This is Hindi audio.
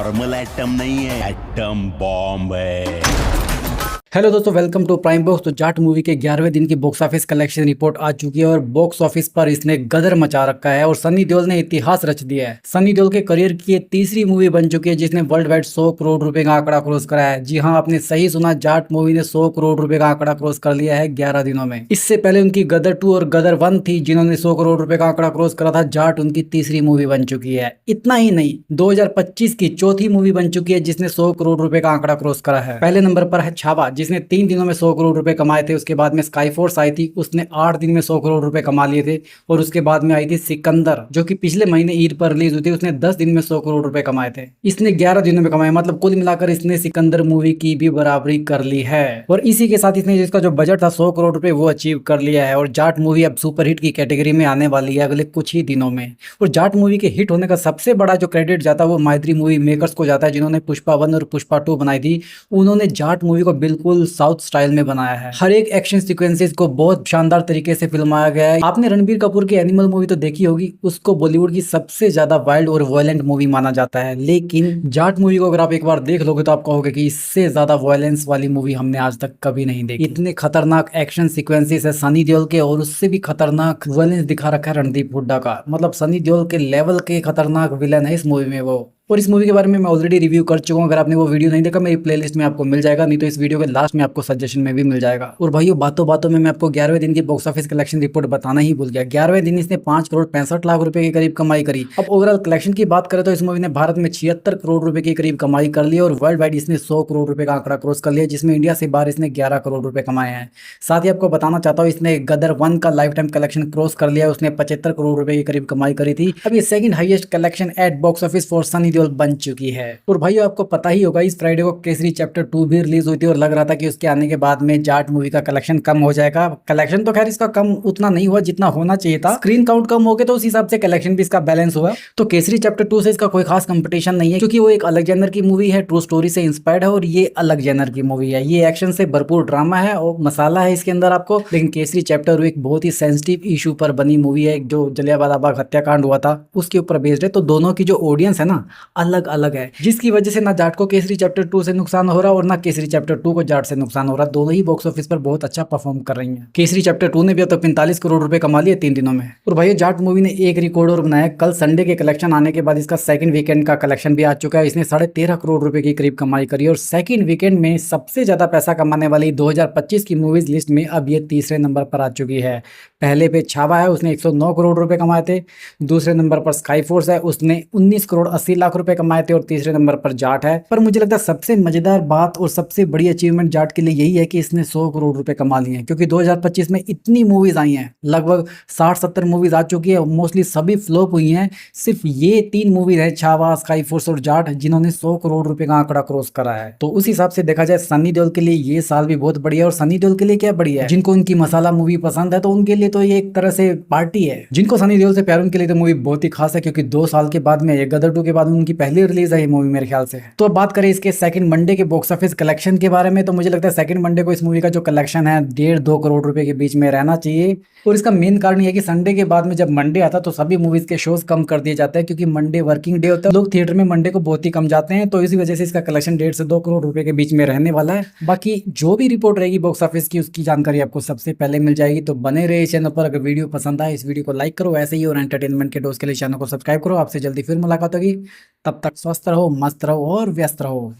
नॉर्मल एटम नहीं है, एटम बॉम्ब है। हेलो दोस्तों, वेलकम टू प्राइम बॉक्स। तो जाट मूवी के 11वें दिन की बॉक्स ऑफिस कलेक्शन रिपोर्ट आ चुकी है और बॉक्स ऑफिस पर इसने गदर मचा रखा है और सनी देओल ने इतिहास रच दिया है। सनी देओल के करियर की ये तीसरी मूवी बन चुकी है जिसने वर्ल्ड वाइड 100 करोड़ रुपए का आंकड़ा क्रॉस करा है। जी हाँ, आपने सही सुना, जाट मूवी ने 100 करोड़ रुपए का आंकड़ा क्रॉस कर लिया है 11 दिनों में। इससे पहले उनकी गदर 2 और गदर 1 थी जिन्होंने 100 करोड़ रुपए का आंकड़ा क्रॉस करा था। जाट उनकी तीसरी मूवी बन चुकी है। इतना ही नहीं, 2025 की चौथी मूवी बन चुकी है जिसने 100 करोड़ रुपए का आंकड़ा क्रॉस करा है। पहले नंबर पर है छावा जिसने 3 दिनों में 100 करोड़ रुपए कमाए थे। उसके बाद में स्काई फोर्स आई थी, उसने 8 दिन में 100 करोड़ रुपए कमा लिए थे। और उसके बाद में आई थी सिकंदर जो कि पिछले महीने ईद पर रिलीज हुई थी, उसने 10 दिन में 100 करोड़ रुपए कमाए थे। इसने 11 दिनों में कमाए, मतलब कुल मिलाकर इसने सिकंदर मूवी की भी बराबरी कर ली है। और इसी के साथ इसने जिसका जो बजट था 100 करोड़ रुपए वो अचीव कर लिया है। और जाट मूवी अब सुपरहिट की कैटेगरी में आने वाली है अगले कुछ ही दिनों में। और जाट मूवी के हिट होने का सबसे बड़ा जो क्रेडिट जाता है वो मैत्री मूवी मेकर्स को जाता है जिन्होंने पुष्पा 1 और पुष्पा 2 बनाई थी। उन्होंने जाट मूवी को बिल्कुल साउथ स्टाइल में बनाया है। हर एक एक्शन सीक्वेंसेस को बहुत शानदार तरीके से फिल्माया गया है। आपने रणबीर कपूर की एनिमल मूवी तो देखी होगी, उसको बॉलीवुड की सबसे ज्यादा वाइल्ड और वायलेंट मूवी माना जाता है। लेकिन जाट मूवी को अगर आप एक बार देख लोगे तो आप कहोगे कि इससे ज्यादा वायलेंस वाली मूवी हमने आज तक कभी नहीं देखी। इतने खतरनाक एक्शन सीक्वेंसेस है सनी देओल के और उससे भी खतरनाक वायलेंस दिखा रखा है रणदीप हुड्डा का। मतलब सनी देओल के लेवल के खतरनाक विलन है इस मूवी में वो। और इस मूवी के बारे में मैं ऑलरेडी रिव्यू कर चुका हूँ। अगर आपने वो वीडियो नहीं देखा मेरी प्लेलिस्ट में आपको मिल जाएगा, नहीं तो इस वीडियो के लास्ट में आपको सजेशन में भी मिल जाएगा। और भाइयों, बातों बातों में मैं आपको 11वें दिन की बॉक्स ऑफिस कलेक्शन रिपोर्ट बताना ही भूल गया। 11वें दिन इसने 5 करोड़ 65 लाख रुपए के करीब कमाई करी। अब ओवरऑल कलेक्शन की बात करें तो इस मूवी ने भारत में 76 करोड़ रुपए के करीब कमाई कर ली और वर्ल्ड वाइड इसने 100 करोड़ रुपए का आंकड़ा क्रॉस कर लिया, जिसमें इंडिया से बाहर इसने 11 करोड़ रुपए कमाए हैं। साथ ही आपको बताना चाहता हूँ इसने गदर 1 का लाइफ टाइम कलेक्शन क्रॉस कर लिया, उसने 75 करोड़ रुपए के करीब कमाई करी थी। अब ये second highest collection at box office for Sunny Deol बन चुकी है। और भाइयों, आपको पता ही होगा इस फ्राइडे को केसरी चैप्टर 2 भी रिलीज हुई थी और लग रहा था कि उसके आने के बाद में जाट मूवी का कलेक्शन कम हो जाएगा। कलेक्शन तो खैर इसका कम उतना नहीं हुआ जितना होना चाहिए था। स्क्रीन काउंट कम हो गया तो उस हिसाब से कलेक्शन भी इसका बैलेंस हुआ। तो केसरी चैप्टर 2 से इसका कोई खास कंपटीशन नहीं है क्योंकि वो एक अलग जेनर की मूवी है, ट्रू स्टोरी से इंस्पायर्ड है और ये अलग जेनर की मूवी है। ये एक्शन से भरपूर ड्रामा है और मसाला है इसके अंदर आपको। लेकिन केसरी चैप्टर एक बहुत ही सेंसिटिव इशू पर बनी मूवी है, जो जलियांवाला बाग हत्याकांड हुआ था उसके ऊपर बेस्ड है। तो दोनों की जो ऑडियंस है ना अलग अलग है, जिसकी वजह से ना जाट को केसरी चैप्टर 2 से नुकसान हो रहा और ना केसरी चैप्टर 2 को जाट से नुकसान हो रहा। दोनों ही बॉक्स ऑफिस पर बहुत अच्छा परफॉर्म कर रही हैं। केसरी चैप्टर 2 ने भी अब तक 45 करोड़ रुपए कमा लिए 3 दिनों में। और भाई जाट मूवी ने एक रिकॉर्ड और बनाया। कल संडे के कलेक्शन आने के बाद इसका सेकंड वीकेंड का कलेक्शन भी आ चुका है। इसने 13.5 करोड़ रुपए की करीब कमाई करी और सेकंड वीकेंड में सबसे ज्यादा पैसा कमाने वाली 2025 की मूवीज लिस्ट में अब ये तीसरे नंबर पर आ चुकी है। पहले पे छावा है, उसने 109 करोड़ रुपए कमाए थे। दूसरे नंबर पर स्काई फोर्स है, उसने 19 करोड़ 80 लाख रुपए कमाए थे। और तीसरे नंबर पर जाट है। पर मुझे लगता है सबसे मजेदार बात और सबसे बड़ी अचीवमेंट जाट के लिए यही है कि इसने 100 करोड़ रुपए कमा लिए हैं, क्योंकि 2025 में इतनी मूवीज आई हैं, लगभग 60-70 मूवीज आ चुकी है, मोस्टली सभी फ्लॉप हुई हैं। सिर्फ ये 3 मूवीज है, छावा, स्काई फोर्स और जाट, जिन्होंने 100 करोड़ रुपए का आंकड़ा क्रॉस करा है। तो उस हिसाब से देखा जाए सनी देओल के लिए ये साल भी बहुत बढ़िया है। और सनी देओल के लिए क्या बढ़िया है, जिनको उनकी मसाला मूवी पसंद है तो उनके लिए तो ये एक तरह से पार्टी है। जिनको सनी देओल से प्यार उनके लिए तो मूवी बहुत ही खास है, क्योंकि 2 साल के बाद में ये गदर 2 के बाद में उनकी पहली रिलीज है ये मूवी मेरे ख्याल से। तो अब बात करें इसके सेकंड मंडे के बॉक्स ऑफिस कलेक्शन के बारे में, तो मुझे लगता है सेकंड मंडे को इस मूवी का जो कलेक्शन है 1.5-2 करोड़ रुपए के बीच में रहना चाहिए। और इसका मेन कारण ये है कि संडे के बाद में जब मंडे आता है तो सभी मूवीज के शोज कम कर दिए जाते हैं, क्योंकि मंडे वर्किंग डे होता है, लोग थिएटर में मंडे को बहुत ही कम जाते हैं। तो इसी वजह से इसका कलेक्शन 1.5 से 2 करोड़ रुपए के बीच में रहने वाला है। बाकी जो भी रिपोर्ट रहेगी बॉक्स ऑफिस की उसकी जानकारी आपको सबसे पहले मिल जाएगी। तो बने रहे इस चैनल पर। अगर वीडियो पसंद आए इस वीडियो को लाइक करो, ऐसे ही और एंटरटेनमेंट के डोज के लिए चैनल को सब्सक्राइब करो। आपसे जल्दी फिर मुलाकात होगी, तब तक स्वस्थ रहो, मस्त रहो और व्यस्त रहो।